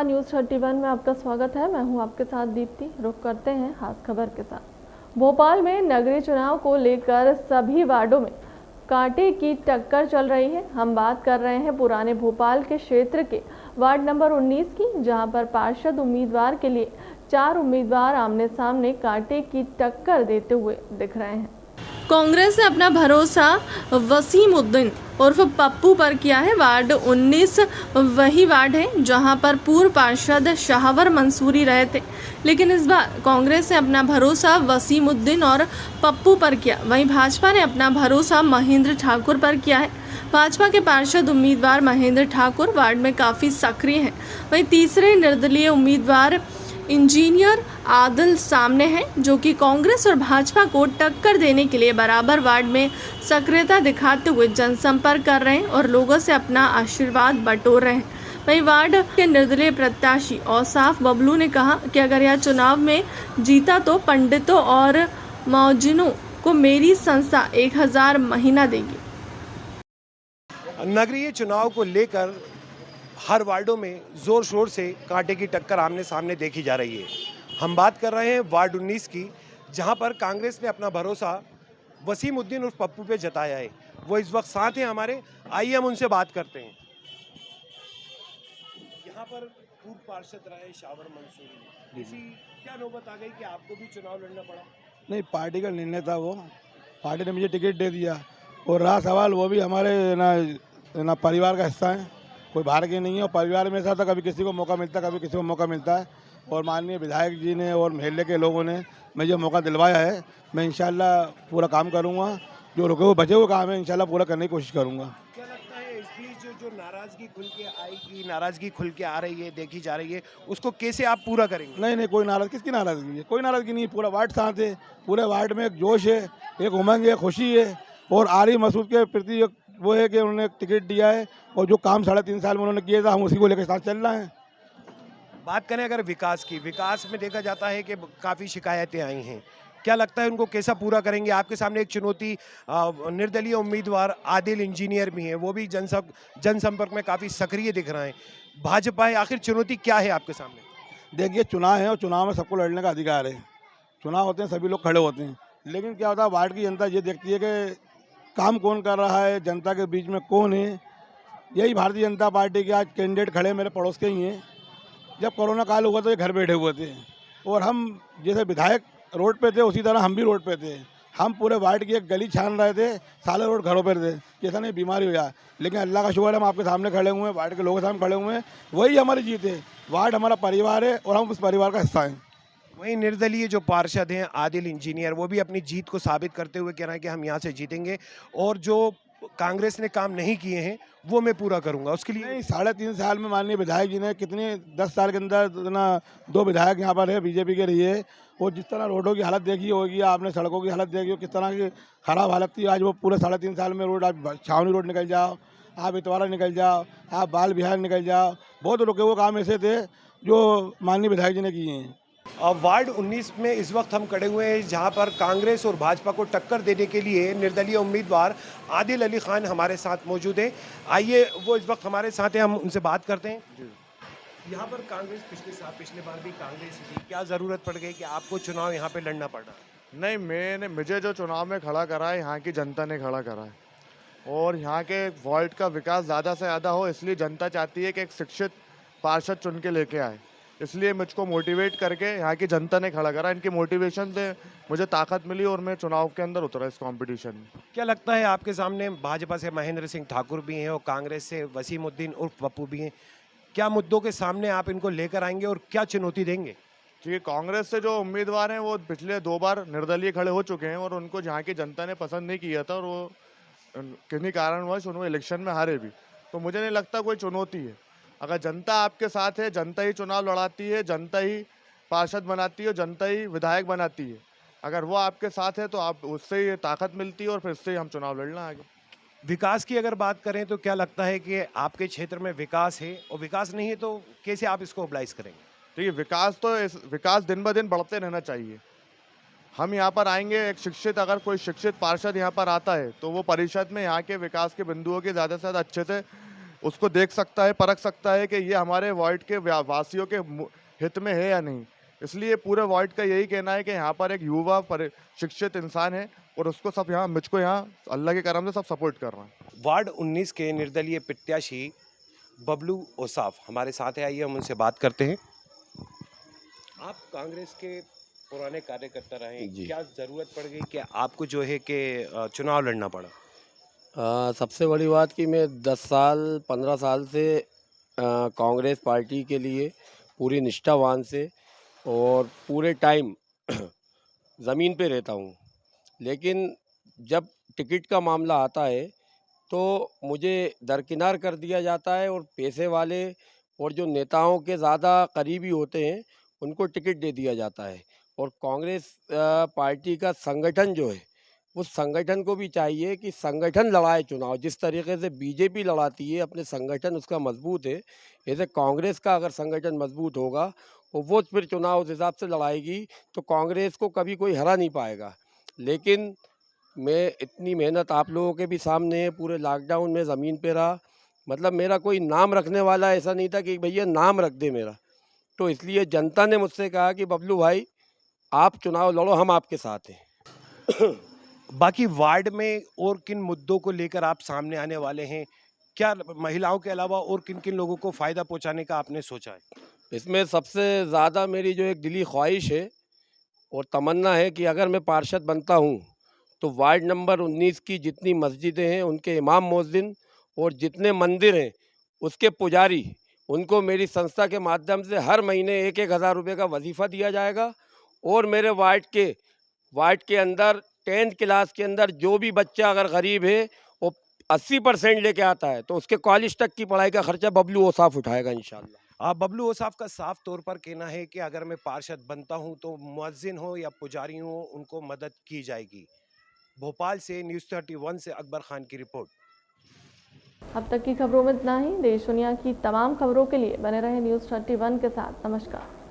नमस्कार, न्यूज़ 31 में आपका स्वागत है। मैं हूं आपके साथ दीप्ति। रुक करते हैं खास खबर के साथ। भोपाल में नगरीय चुनाव को लेकर सभी वार्डों में कांटे की टक्कर चल रही है। हम बात कर रहे हैं पुराने भोपाल के क्षेत्र के वार्ड नंबर 19 की, जहां पर पार्षद उम्मीदवार के लिए 4 उम्मीदवार आमने सामने कांटे की टक्कर देते हुए दिख रहे हैं। कांग्रेस ने अपना भरोसा वसीमुद्दीन उर्फ पप्पू पर किया है। वार्ड 19 वही वार्ड है जहां पर पूर्व पार्षद शाहवर मंसूरी रहे थे, लेकिन इस बार कांग्रेस ने अपना भरोसा वसीमुद्दीन और पप्पू पर किया। वहीं भाजपा ने अपना भरोसा महेंद्र ठाकुर पर किया है। भाजपा के पार्षद उम्मीदवार महेंद्र ठाकुर वार्ड में काफ़ी सक्रिय हैं। वहीं तीसरे निर्दलीय उम्मीदवार इंजीनियर आदिल सामने हैं, जो कि कांग्रेस और भाजपा को टक्कर देने के लिए बराबर वार्ड में सक्रियता दिखाते हुए जनसंपर्क कर रहे हैं और लोगों से अपना आशीर्वाद बटोर रहे हैं। वहीं वार्ड के निर्दलीय प्रत्याशी औसाफ बबलू ने कहा कि अगर यह चुनाव में जीता तो पंडितों और मौजिनों को मेरी संस्था 1000 महीना देगी। नगरीय चुनाव को लेकर हर वार्डों में जोर शोर से कांटे की टक्कर आमने सामने देखी जा रही है। हम बात कर रहे हैं वार्ड 19 की, जहां पर कांग्रेस ने अपना भरोसा वसीमुद्दीन उर्फ पप्पू पे जताया है। वो इस वक्त साथ हैं हमारे, आइए हम उनसे बात करते हैं। यहाँ पर पूर्व पार्षद रहे शाहवर मंसूरी, इसी क्या नौबत आ गई कि आपको भी चुनाव लड़ना पड़ा? नहीं, पार्टी का निर्णय था। वो पार्टी ने मुझे टिकट दे दिया और रहा सवाल, वो भी हमारे ना परिवार का हिस्सा है, कोई बाहर के नहीं है। और परिवार में ऐसा था, कभी किसी को मौका मिलता है, कभी किसी को मौका मिलता है। और माननीय विधायक जी ने और महल्ले के लोगों ने मुझे मौका दिलवाया है। मैं इंशाल्लाह पूरा काम करूँगा, जो रुके हुए बचे हुए काम है इंशाल्लाह पूरा करने की कोशिश करूँगा। क्या लगता है इस बीच जो नाराजगी खुल के आएगी, नाराजगी खुल के आ रही है, देखी जा रही है, उसको कैसे आप पूरा करेंगे? नहीं नहीं, कोई नाराज, किसकी नाराज़गी है? कोई नाराज़गी नहीं है। पूरा वार्ड साथ है, पूरे वार्ड में एक जोश है, एक उमंग है, खुशी है। और आरिफ मसूद के प्रति एक वो है कि उन्होंने टिकट दिया है और जो काम 3.5 साल में उन्होंने किया था, हम उसी को लेकर साथ चल रहे हैं। बात करें अगर विकास की, विकास में देखा जाता है कि काफ़ी शिकायतें आई हैं, क्या लगता है उनको कैसा पूरा करेंगे? आपके सामने एक चुनौती निर्दलीय उम्मीदवार आदिल इंजीनियर भी हैं, वो भी जनसंपर्क में काफ़ी सक्रिय दिख रहे हैं। भाजपा है, आखिर चुनौती क्या है आपके सामने? देखिए, चुनाव है और चुनाव में सबको लड़ने का अधिकार है। चुनाव होते हैं, सभी लोग खड़े होते हैं, लेकिन क्या होता है, वार्ड की जनता ये देखती है कि काम कौन कर रहा है, जनता के बीच में कौन है। यही भारतीय जनता पार्टी के आज कैंडिडेट खड़े मेरे पड़ोस के ही हैं। जब कोरोना काल हुआ तो ये घर बैठे हुए थे और हम जैसे विधायक रोड पे थे, उसी तरह हम भी रोड पे थे। हम पूरे वार्ड की एक गली छान रहे थे, साले रोड घरों पर थे, कैसा नहीं बीमारी हो जाए। लेकिन अल्लाह का शुक्र है, हम आपके सामने खड़े हुए हैं, वार्ड के लोगों के सामने खड़े हुए हैं। वही हमारी जीत है। वार्ड हमारा परिवार है और हम उस परिवार का हिस्सा हैं। वहीं निर्दलीय जो पार्षद हैं आदिल इंजीनियर, वो भी अपनी जीत को साबित करते हुए कह रहे हैं कि हम यहाँ से जीतेंगे और जो कांग्रेस ने काम नहीं किए हैं वो मैं पूरा करूंगा। उसके लिए नहीं, 3.5 साल में माननीय विधायक जी ने कितने 10 साल के अंदर ना 2 विधायक यहाँ पर है बीजेपी के रही है। और जिस तरह रोडों की हालत देखी होगी आपने, सड़कों की हालत देखी हो, किस तरह की खराब हालत थी। आज वो पूरे 3.5 साल में रोड, आप छावनी रोड निकल जाओ, आप इतवारा निकल जाओ, आप बाल बिहार निकल जाओ, बहुत रुके हुए काम ऐसे थे जो माननीय विधायक जी ने किए हैं। वार्ड 19 में इस वक्त हम खड़े हुए हैं, जहां पर कांग्रेस और भाजपा को टक्कर देने के लिए निर्दलीय उम्मीदवार आदिल अली खान हमारे साथ मौजूद हैं। आइए, वो इस वक्त हमारे साथ हैं, हम उनसे बात करते हैं। यहाँ पर कांग्रेस पिछले बार भी कांग्रेस थी, क्या ज़रूरत पड़ गई कि आपको चुनाव यहाँ पे लड़ना पड़ा? नहीं, मुझे जो चुनाव में खड़ा करा है, यहाँ की जनता ने खड़ा करा है और यहाँ के वार्ड का विकास ज़्यादा से ज़्यादा हो, इसलिए जनता चाहती है कि एक शिक्षित पार्षद चुन के लेके आए। इसलिए मुझको मोटिवेट करके यहाँ की जनता ने खड़ा करा। इनके मोटिवेशन से मुझे ताकत मिली और मैं चुनाव के अंदर उतरा इस कंपटीशन में। क्या लगता है आपके सामने भाजपा से महेंद्र सिंह ठाकुर भी हैं और कांग्रेस से वसीमुद्दीन उर्फ पप्पू भी हैं, क्या मुद्दों के सामने आप इनको लेकर आएंगे और क्या चुनौती देंगे? क्योंकि कांग्रेस से जो उम्मीदवार हैं वो पिछले 2 बार निर्दलीय खड़े हो चुके हैं और उनको जहाँ की जनता ने पसंद नहीं किया था और वो किन्हीं कारणवश उन्होंने इलेक्शन में हारे भी। तो मुझे नहीं लगता कोई चुनौती है। अगर जनता आपके साथ है, जनता ही चुनाव लड़ाती है, जनता ही पार्षद बनाती है, जनता ही विधायक बनाती है। अगर वो आपके साथ है तो आप उससे ही ताकत मिलती है और फिर उससे हम चुनाव लड़ना आगे। विकास की अगर बात करें तो क्या लगता है कि आपके क्षेत्र में विकास है, और विकास नहीं है तो कैसे आप इसको मोबिलाइज करेंगे? देखिए, विकास दिन ब दिन बढ़ते रहना चाहिए। हम यहाँ पर आएंगे, एक शिक्षित, अगर कोई शिक्षित पार्षद यहाँ पर आता है तो वो परिषद में यहाँ के विकास के बिंदुओं की ज़्यादा से ज़्यादा अच्छे से उसको देख सकता है, परख सकता है कि ये हमारे वार्ड के वासियों के हित में है या नहीं। इसलिए पूरे वार्ड का यही कहना है कि यहाँ पर एक युवा शिक्षित इंसान है और उसको सब यहाँ मुझको यहाँ अल्लाह के करम से सब सपोर्ट कर रहे हैं। वार्ड 19 के निर्दलीय प्रत्याशी बबलू ओसाफ हमारे साथ है, आइए हम उनसे बात करते हैं। आप कांग्रेस के पुराने कार्यकर्ता रहे, क्या जरूरत पड़ गई कि आपको जो है कि चुनाव लड़ना पड़ा? सबसे बड़ी बात कि मैं 10 साल 15 साल से कांग्रेस पार्टी के लिए पूरी निष्ठावान से और पूरे टाइम ज़मीन पे रहता हूँ। लेकिन जब टिकट का मामला आता है तो मुझे दरकिनार कर दिया जाता है और पैसे वाले और जो नेताओं के ज़्यादा करीबी होते हैं उनको टिकट दे दिया जाता है। और कांग्रेस पार्टी का संगठन जो है उस संगठन को भी चाहिए कि संगठन लड़ाए चुनाव। जिस तरीके से बीजेपी लड़ाती है अपने संगठन उसका मजबूत है, ऐसे कांग्रेस का अगर संगठन मजबूत होगा और वो फिर चुनाव उस हिसाब से लड़ाएगी तो कांग्रेस को कभी कोई हरा नहीं पाएगा। लेकिन मैं इतनी मेहनत आप लोगों के भी सामने है, पूरे लॉकडाउन में ज़मीन पे रहा, मतलब मेरा कोई नाम रखने वाला ऐसा नहीं था कि भैया नाम रख दे मेरा। तो इसलिए जनता ने मुझसे कहा कि बबलू भाई आप चुनाव लड़ो, हम आपके साथ हैं। बाकी वार्ड में और किन मुद्दों को लेकर आप सामने आने वाले हैं? क्या महिलाओं के अलावा और किन किन लोगों को फायदा पहुंचाने का आपने सोचा है? इसमें सबसे ज़्यादा मेरी जो एक दिली ख्वाहिश है और तमन्ना है कि अगर मैं पार्षद बनता हूँ तो वार्ड नंबर 19 की जितनी मस्जिदें हैं उनके इमाम मुअज्जिन और जितने मंदिर हैं उसके पुजारी, उनको मेरी संस्था के माध्यम से हर महीने 1-1 हज़ार रुपये का वजीफ़ा दिया जाएगा। और मेरे वार्ड के अंदर 10th क्लास के अंदर जो भी बच्चा अगर गरीब है वो 80% लेके आता है तो उसके कॉलेज तक की पढ़ाई का खर्चा बबलू ओसाफ उठाएगा इंशाल्लाह। बबलू ओसाफ का साफ तौर पर कहना है कि अगर मैं पार्षद बनता हूं तो मुअज्जिन हो या पुजारी हो उनको मदद की जाएगी। भोपाल से न्यूज़ 31 से अकबर खान की रिपोर्ट। अब तक की खबरों में इतना ही। देश दुनिया की तमाम खबरों के लिए बने रहे न्यूज़ 31 के साथ। नमस्कार।